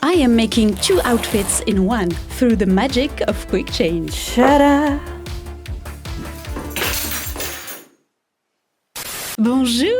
I am making 2 outfits in one through the magic of quick change. Ta-da! Bonjour!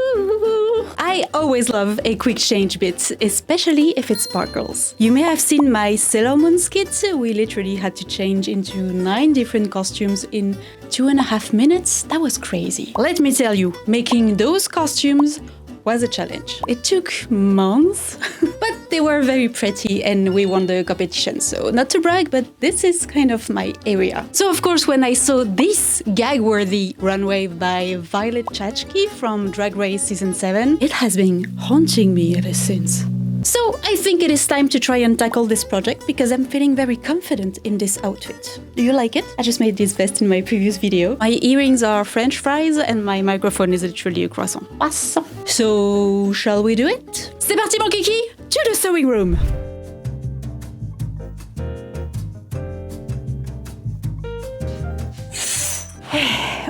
I always love a quick change bit, especially if it sparkles. You may have seen my Sailor Moon skit. We literally had to change into 9 different costumes in 2.5 minutes. That was crazy. Let me tell you, making those costumes was a challenge. It took months, but they were very pretty and we won the competition. So not to brag, but this is kind of my area. So of course, when I saw this gag-worthy runway by Violet Chachki from Drag Race Season 7, it has been haunting me ever since. So I think it is time to try and tackle this project because I'm feeling very confident in this outfit. Do you like it? I just made this vest in my previous video. My earrings are French fries and my microphone is literally a croissant. Croissant. So, shall we do it? C'est parti mon kiki! To the sewing room!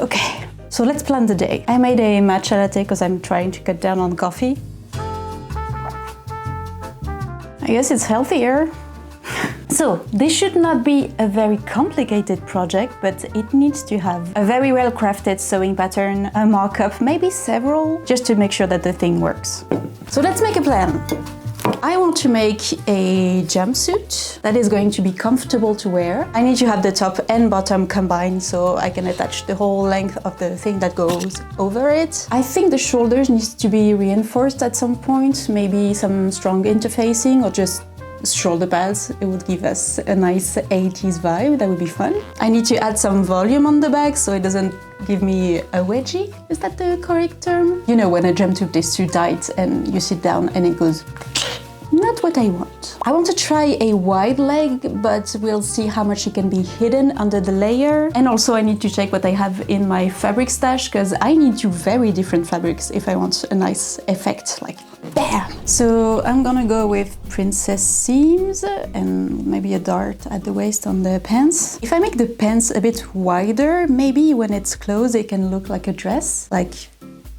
Okay, so let's plan the day. I made a matcha latte because I'm trying to cut down on coffee. I guess it's healthier. So, this should not be a very complicated project, but it needs to have a very well-crafted sewing pattern, a mock-up, maybe several, just to make sure that the thing works. So let's make a plan. I want to make a jumpsuit that is going to be comfortable to wear. I need to have the top and bottom combined so I can attach the whole length of the thing that goes over it. I think the shoulders need to be reinforced at some point, maybe some strong interfacing or just shoulder pads. It would give us a nice 80s vibe. That would be fun. I need to add some volume on the back so it doesn't give me a wedgie. Is that the correct term? You know, when a jumpsuit is too tight and you sit down and it goes... Not what I want. I want to try a wide leg, but we'll see how much it can be hidden under the layer. And also I need to check what I have in my fabric stash, because I need 2 very different fabrics if I want a nice effect, like bam! So I'm gonna go with princess seams and maybe a dart at the waist on the pants. If I make the pants a bit wider, maybe when it's closed it can look like a dress, like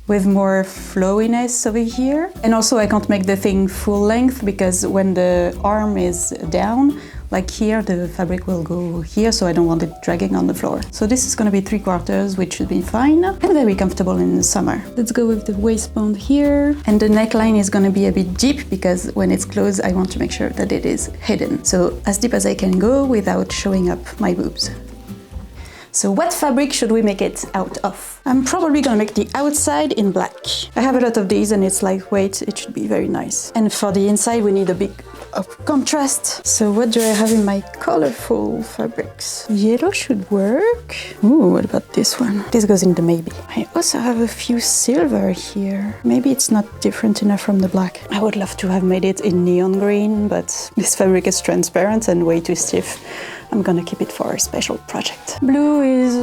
with more flowiness over here. And also I can't make the thing full length because when the arm is down, like here, the fabric will go here, so I don't want it dragging on the floor. So this is gonna be 3/4, which should be fine and very comfortable in the summer. Let's go with the waistband here. And the neckline is gonna be a bit deep because when it's closed, I want to make sure that it is hidden. So as deep as I can go without showing up my boobs. So what fabric should we make it out of? I'm probably gonna make the outside in black. I have a lot of these and it's lightweight, it should be very nice. And for the inside we need a bit of contrast. So what do I have in my colorful fabrics? Yellow should work. Ooh, what about this one? This goes in the maybe. I also have a few silver here. Maybe it's not different enough from the black. I would love to have made it in neon green, but this fabric is transparent and way too stiff. I'm gonna keep it for a special project. Blue is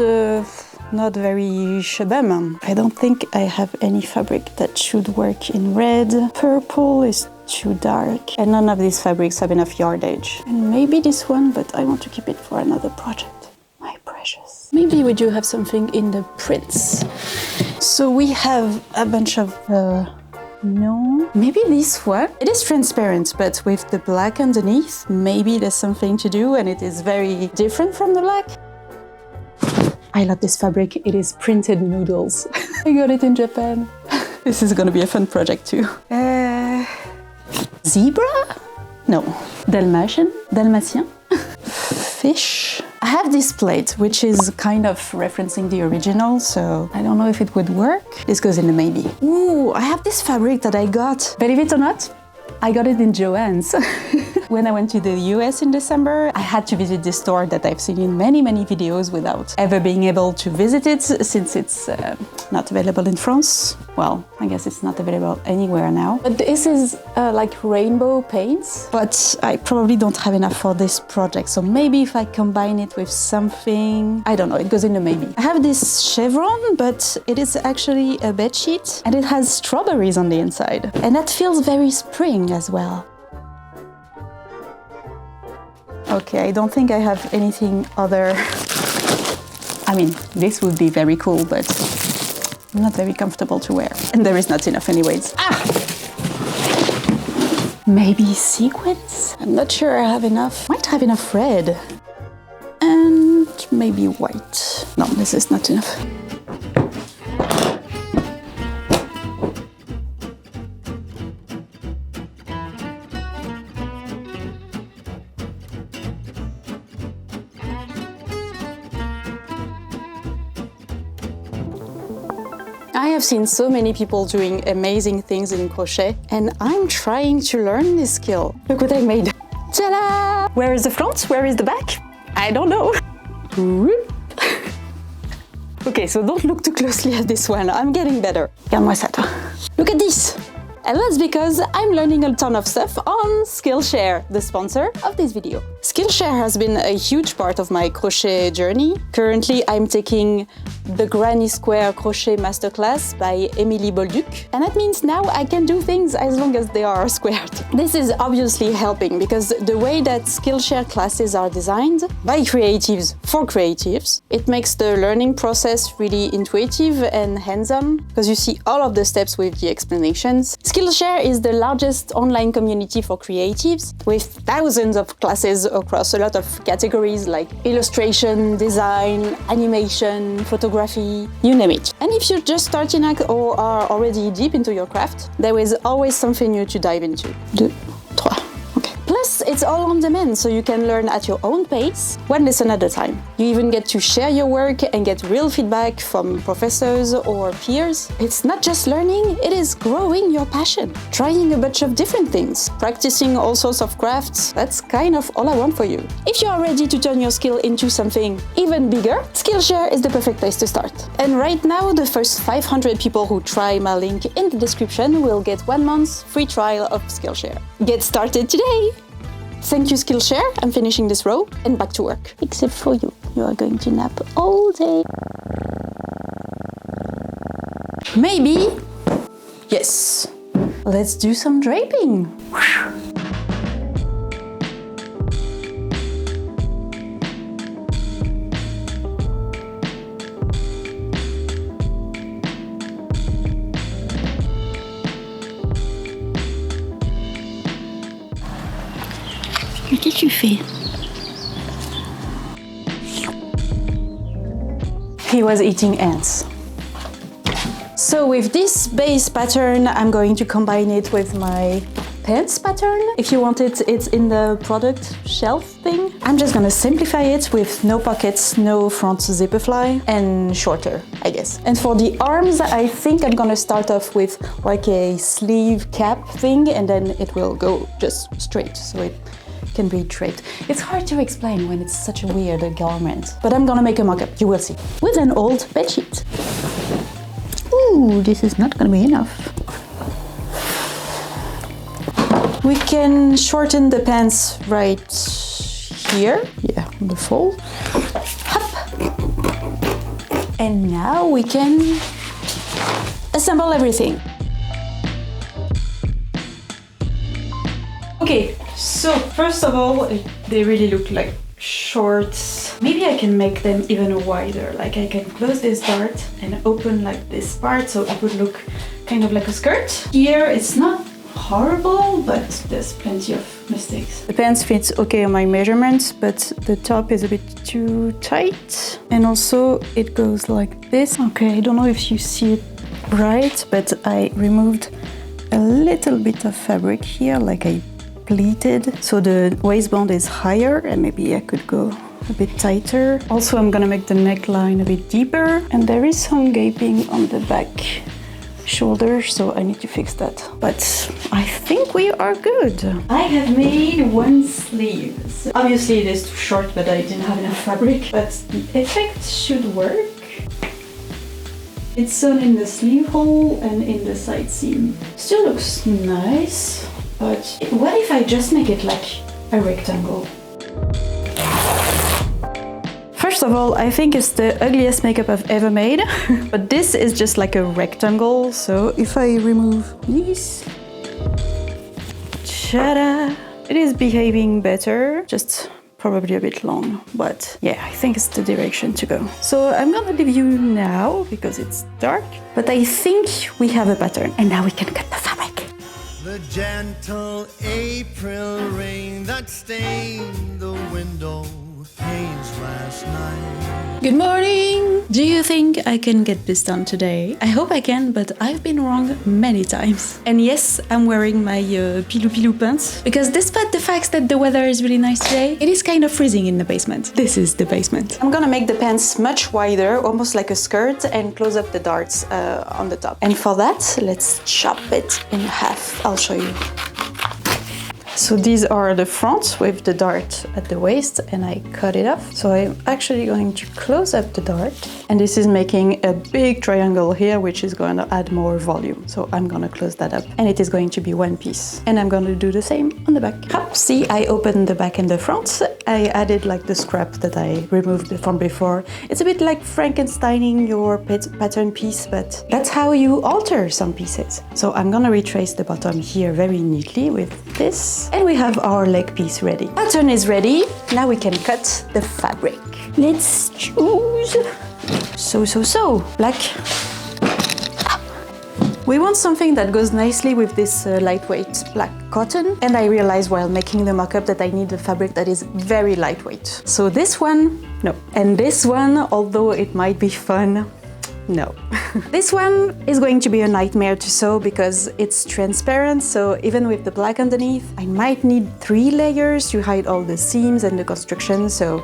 not very shabam. I don't think I have any fabric that should work in red. Purple is too dark. And none of these fabrics have enough yardage. And maybe this one, but I want to keep it for another project. My precious. Maybe we do have something in the prints. So we have a bunch of... No. Maybe this one? It is transparent, but with the black underneath, maybe there's something to do and it is very different from the black. I love this fabric. It is printed noodles. I got it in Japan. This is gonna be a fun project too. Zebra? No. Dalmatien? Fish? I have this plate, which is kind of referencing the original, so I don't know if it would work. This goes in the maybe. Ooh, I have this fabric that I got. Believe it or not, I got it in Joann's. When I went to the US in December, I had to visit this store that I've seen in many, many videos without ever being able to visit it since it's not available in France. Well, I guess it's not available anywhere now. But this is like rainbow paints, but I probably don't have enough for this project. So maybe if I combine it with something, I don't know, it goes in the maybe. I have this chevron, but it is actually a bedsheet and it has strawberries on the inside. And that feels very spring as well. Okay, I don't think I have anything other... I mean, this would be very cool, but not very comfortable to wear. And there is not enough anyways. Ah! Maybe sequins? I'm not sure I have enough. Might have enough red. And maybe white. No, this is not enough. I have seen so many people doing amazing things in crochet, and I'm trying to learn this skill. Look what I made. Ta-da! Where is the front? Where is the back? I don't know. Okay, so don't look too closely at this one. I'm getting better. Regarde-moi ça, toi. Look at this! And that's because I'm learning a ton of stuff on Skillshare, the sponsor of this video. Skillshare has been a huge part of my crochet journey. Currently, I'm taking the Granny Square Crochet Masterclass by Emily Bolduc. And that means now I can do things as long as they are squared. This is obviously helping because the way that Skillshare classes are designed by creatives for creatives, it makes the learning process really intuitive and hands-on because you see all of the steps with the explanations. Skillshare is the largest online community for creatives with thousands of classes across a lot of categories like illustration, design, animation, photography, you name it. And if you're just starting out or are already deep into your craft, there is always something new to dive into. 2, 3. Okay. Plus, it's all on demand, so you can learn at your own pace, one lesson at a time. You even get to share your work and get real feedback from professors or peers. It's not just learning, it is growing your passion. Trying a bunch of different things, practicing all sorts of crafts, that's kind of all I want for you. If you are ready to turn your skill into something even bigger, Skillshare is the perfect place to start. And right now, the first 500 people who try my link in the description will get 1 month's free trial of Skillshare. Get started today! Thank you, Skillshare. I'm finishing this row and back to work. Except for you. You are going to nap all day. Maybe. Yes. Let's do some draping. Qu'est-ce que tu fais? He was eating ants. So with this base pattern, I'm going to combine it with my pants pattern. If you want it, it's in the product shelf thing. I'm just gonna simplify it with no pockets, no front zipper fly, and shorter, I guess. And for the arms, I think I'm gonna start off with like a sleeve cap thing, and then it will go just straight, so it can be draped. It's hard to explain when it's such a weird garment, but I'm gonna make a mock-up, you will see, with an old bedsheet. Ooh, this is not gonna be enough. We can shorten the pants right here, yeah, on the fold. Hop. And now we can assemble everything. Okay, so first of all, they really look like shorts. Maybe I can make them even wider, like I can close this dart and open like this part so it would look kind of like a skirt. Here it's not horrible, but there's plenty of mistakes. The pants fits okay on my measurements, but the top is a bit too tight. And also it goes like this. Okay, I don't know if you see it right, but I removed a little bit of fabric here, like I pleated, so the waistband is higher and maybe I could go a bit tighter. Also, I'm gonna make the neckline a bit deeper, and there is some gaping on the back shoulder, so I need to fix that. But I think we are good. I have made one sleeve. So obviously it is too short, but I didn't have enough fabric, but the effect should work. It's sewn in the sleeve hole and in the side seam. Still looks nice. But what if I just make it like a rectangle? First of all, I think it's the ugliest makeup I've ever made. But this is just like a rectangle, so if I remove these... Ta-da! It is behaving better, just probably a bit long, but yeah, I think it's the direction to go. So I'm gonna leave you now because it's dark, but I think we have a pattern, and now we can cut the fabric. The gentle April rain that stained the window panes last night. Good morning! Do you think I can get this done today? I hope I can, but I've been wrong many times. And yes, I'm wearing my pilou pants, because despite the fact that the weather is really nice today, it is kind of freezing in the basement. This is the basement. I'm gonna make the pants much wider, almost like a skirt, and close up the darts on the top. And for that, let's chop it in half. I'll show you. So these are the fronts with the dart at the waist, and I cut it off. So I'm actually going to close up the dart, and this is making a big triangle here, which is going to add more volume. So I'm going to close that up, and it is going to be one piece. And I'm going to do the same on the back. Hop, see, I opened the back and the front. I added like the scrap that I removed from before. It's a bit like Frankensteining your pattern piece, but that's how you alter some pieces. So I'm going to retrace the bottom here very neatly with this. And we have our leg piece ready. Pattern is ready. Now we can cut the fabric. Let's choose. So, black. We want something that goes nicely with this lightweight black cotton. And I realized while making the mock-up that I need a fabric that is very lightweight. So this one, no. And this one, although it might be fun, no. This one is going to be a nightmare to sew because it's transparent, so even with the black underneath, I might need 3 layers to hide all the seams and the construction, so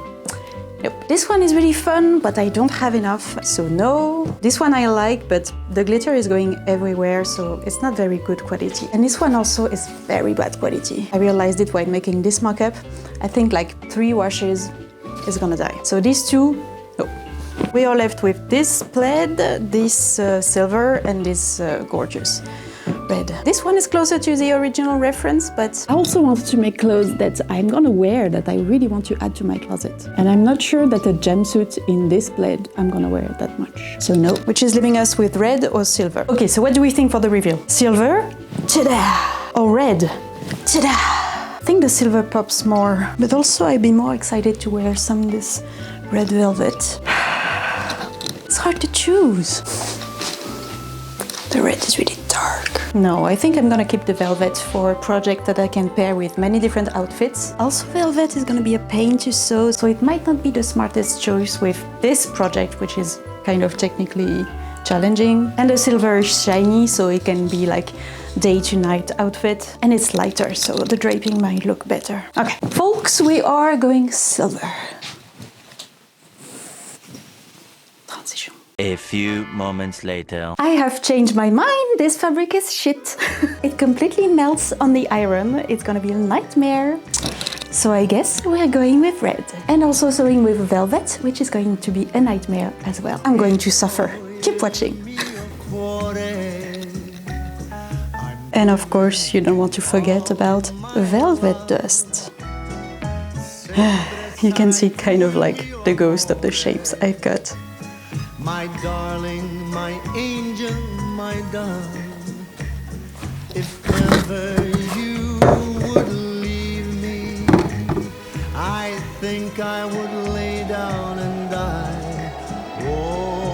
nope. This one is really fun, but I don't have enough, so no. This one I like, but the glitter is going everywhere, so it's not very good quality. And this one also is very bad quality. I realized it while making this mock-up. I think like 3 washes is gonna die. So these two, no. We are left with this plaid, this silver, and this gorgeous red. This one is closer to the original reference, but I also wanted to make clothes that I'm gonna wear, that I really want to add to my closet. And I'm not sure that a jumpsuit in this plaid I'm gonna wear that much. So no. Which is leaving us with red or silver. Okay, so what do we think for the reveal? Silver? Ta-da! Or red? Ta-da! I think the silver pops more, but also I'd be more excited to wear some of this red velvet. It's hard to choose. The red is really dark. No, I think I'm gonna keep the velvet for a project that I can pair with many different outfits. Also, velvet is gonna be a pain to sew, so it might not be the smartest choice with this project, which is kind of technically challenging. And the silver is shiny, so it can be like day to night outfit. And it's lighter, so the draping might look better. Okay, folks, we are going silver. A few moments later. I have changed my mind. This fabric is shit. It completely melts on the iron. It's gonna be a nightmare. So I guess we're going with red. And also sewing with velvet, which is going to be a nightmare as well. I'm going to suffer. Keep watching. And of course, you don't want to forget about velvet dust. You can see kind of like the ghost of the shapes I've cut. My darling, my angel, my dove, if ever you would leave me, I think I would lay down and die. Oh,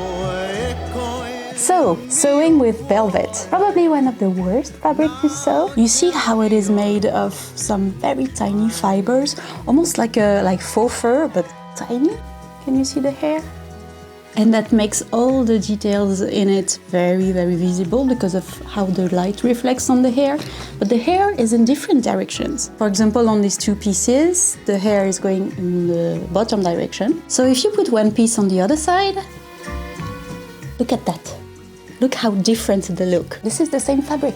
so, sewing with velvet. Probably one of the worst fabric to sew. You see how it is made of some very tiny fibers, almost like faux fur, but tiny. Can you see the hair? And that makes all the details in it very, very visible because of how the light reflects on the hair. But the hair is in different directions. For example, on these 2 pieces, the hair is going in the bottom direction. So if you put one piece on the other side, look at that. Look how different they look. This is the same fabric.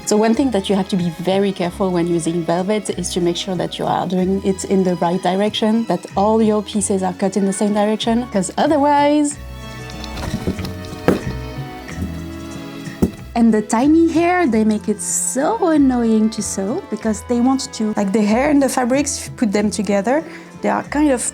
So one thing that you have to be very careful when using velvet is to make sure that you are doing it in the right direction, that all your pieces are cut in the same direction, because otherwise... And the tiny hair, they make it so annoying to sew because they want to, like the hair and the fabrics, put them together, they are kind of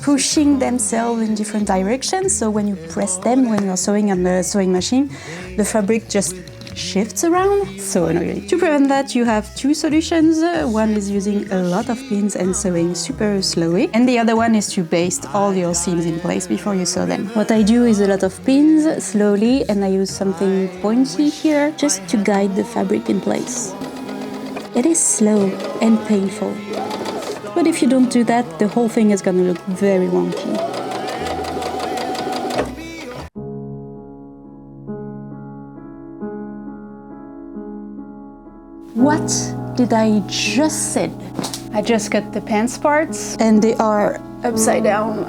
pushing themselves in different directions. So when you press them, when you're sewing on the sewing machine, the fabric just shifts around. So annoying. To prevent that, you have two solutions. One is using a lot of pins and sewing super slowly, and the other one is to baste all your seams in place before you sew them. What I do is a lot of pins slowly, and I use something pointy here just to guide the fabric in place. It is slow and painful, but if you don't do that, the whole thing is gonna look very wonky. What did I just said? I just cut the pants parts and they are upside down.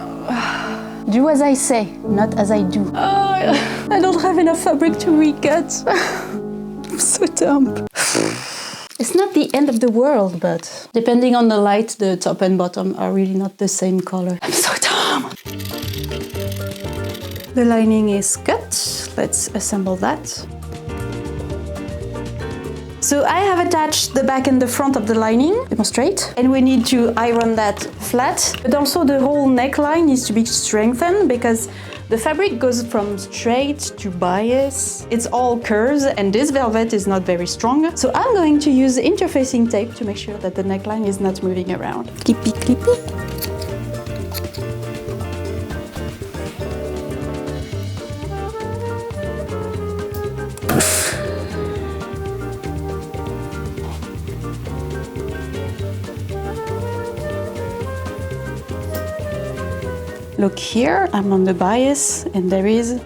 Do as I say, not as I do. I don't have enough fabric to recut. I'm so dumb. It's not the end of the world, but depending on the light, the top and bottom are really not the same color. I'm so dumb. The lining is cut. Let's assemble that. So I have attached the back and the front of the lining, straight, and we need to iron that flat. But also the whole neckline needs to be strengthened because the fabric goes from straight to bias. It's all curves and this velvet is not very strong. So I'm going to use interfacing tape to make sure that the neckline is not moving around. Clippy, clippy. Look here, I'm on the bias and there is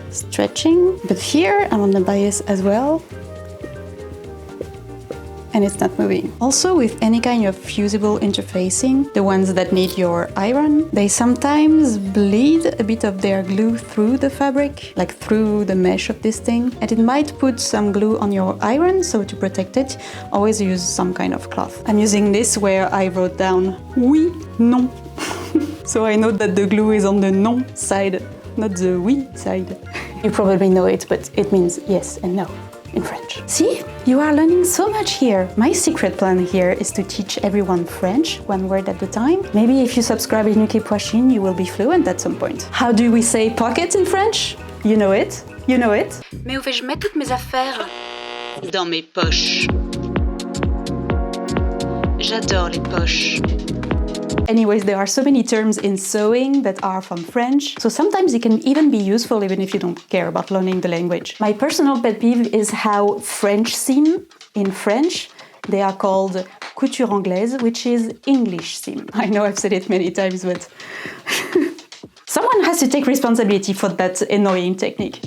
stretching, but here I'm on the bias as well and it's not moving. Also with any kind of fusible interfacing, the ones that need your iron, they sometimes bleed a bit of their glue through the fabric, like through the mesh of this thing, and it might put some glue on your iron, so to protect it, always use some kind of cloth. I'm using this where I wrote down oui, non. So I know that the glue is on the non side, not the oui side. You probably know it, but it means yes and no in French. See? You are learning so much here. My secret plan here is to teach everyone French, one word at a time. Maybe if you subscribe and you keep watching, you will be fluent at some point. How do we say pocket in French? You know it? You know it? Mais où vais-je mettre toutes mes affaires? Dans mes poches. J'adore les poches. Anyways, there are so many terms in sewing that are from French, so sometimes it can even be useful even if you don't care about learning the language. My personal pet peeve is how French seam in French, they are called couture anglaise, which is English seam. I know I've said it many times, but someone has to take responsibility for that annoying technique.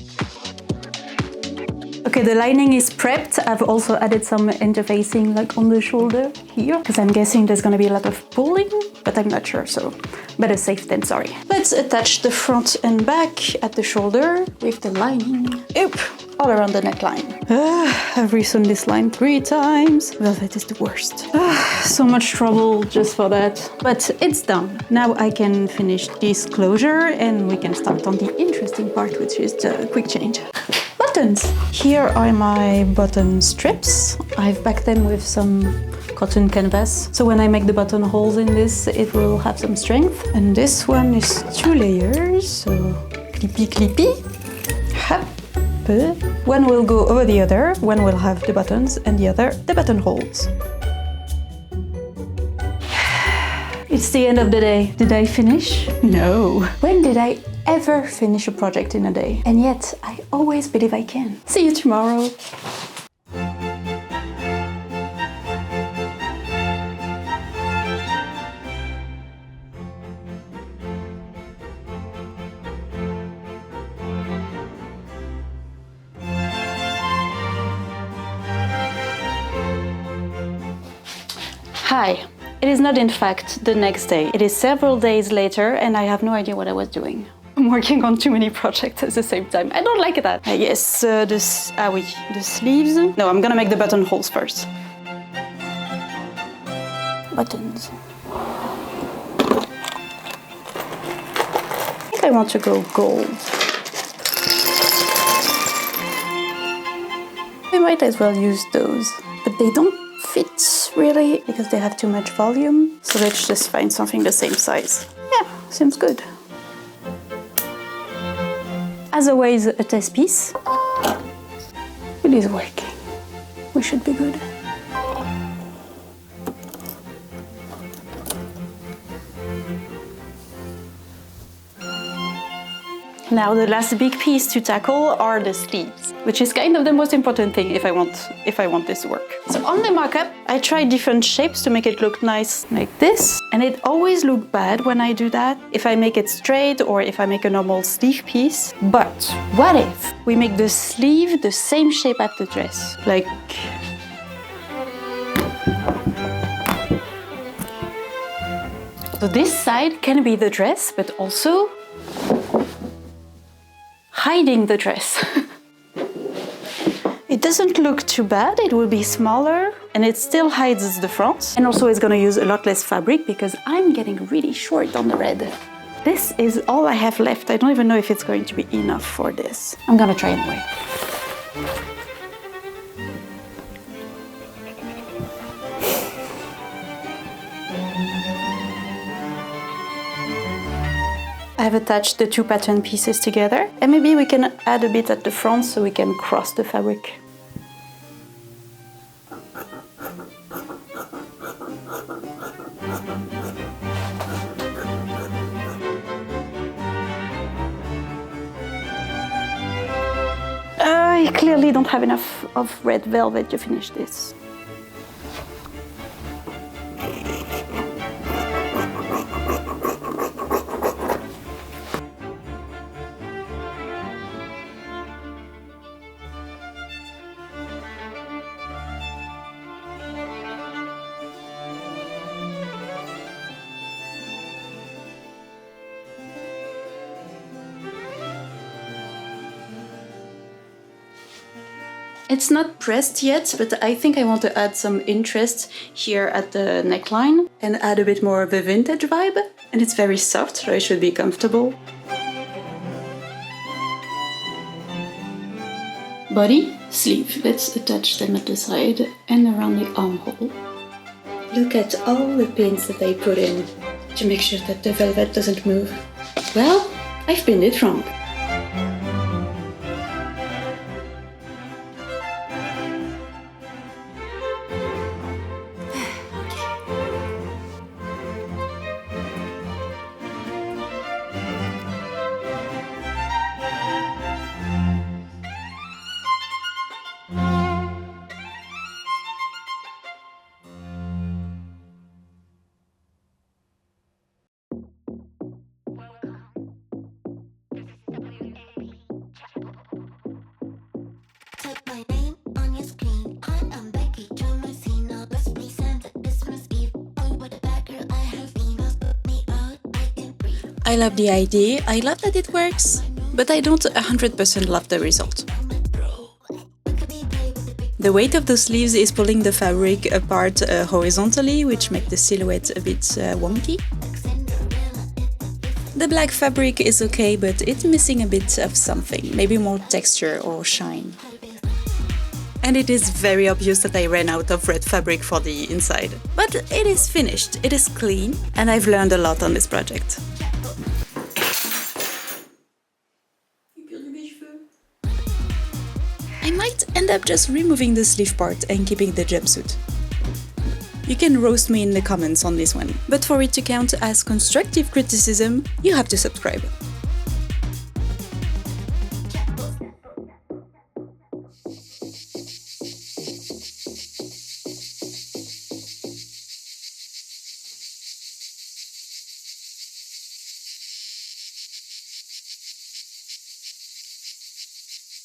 Okay, the lining is prepped. I've also added some interfacing like on the shoulder here, because I'm guessing there's gonna be a lot of pulling, but I'm not sure, so better safe than sorry. Let's attach the front and back at the shoulder with the lining. Oop, all around the neckline. I've resewn this line 3 times. Velvet is the worst. So much trouble just for that. But it's done. Now I can finish this closure and we can start on the interesting part, which is the quick change. Buttons. Here are my button strips. I've backed them with some cotton canvas. So when I make the buttonholes in this, it will have some strength. And this one is 2 layers, so clippy clippy. Hop. One will go over the other, one will have the buttons and the other the buttonholes. It's the end of the day. Did I finish? No. When did I ever finish a project in a day? And yet, I always believe I can. See you tomorrow. Hi. It is not in fact the next day. It is several days later and I have no idea what I was doing. I'm working on too many projects at the same time. I don't like that. Yes, the sleeves. No, I'm gonna make the buttonholes first. Buttons. I think I want to go gold. We might as well use those, but they don't fit really because they have too much volume. So let's just find something the same size. Yeah, seems good. As always, a test piece. It is working. We should be good. Now the last big piece to tackle are the sleeves, which is kind of the most important thing if I want this to work. So on the mock-up, I tried different shapes to make it look nice like this, and it always looks bad when I do that, if I make it straight or if I make a normal sleeve piece. But what if we make the sleeve the same shape as the dress? Like... So this side can be the dress, but also hiding the dress. It doesn't look too bad, it will be smaller and it still hides the front. And also it's gonna use a lot less fabric because I'm getting really short on the red. This is all I have left. I don't even know if it's going to be enough for this. I'm gonna try anyway. I've attached the two pattern pieces together, and maybe we can add a bit at the front so we can cross the fabric. I clearly don't have enough of red velvet to finish this. It's not pressed yet, but I think I want to add some interest here at the neckline and add a bit more of a vintage vibe. And it's very soft, so it should be comfortable. Body, sleeve. Let's attach them at the side and around the armhole. Look at all the pins that I put in to make sure that the velvet doesn't move. Well, I've pinned it wrong. I love the idea, I love that it works, but I don't 100% love the result. The weight of the sleeves is pulling the fabric apart horizontally, which makes the silhouette a bit wonky. The black fabric is okay, but it's missing a bit of something, maybe more texture or shine. And it is very obvious that I ran out of red fabric for the inside. But it is finished, it is clean, and I've learned a lot on this project. I might end up just removing the sleeve part and keeping the jumpsuit. You can roast me in the comments on this one, but for it to count as constructive criticism, you have to subscribe.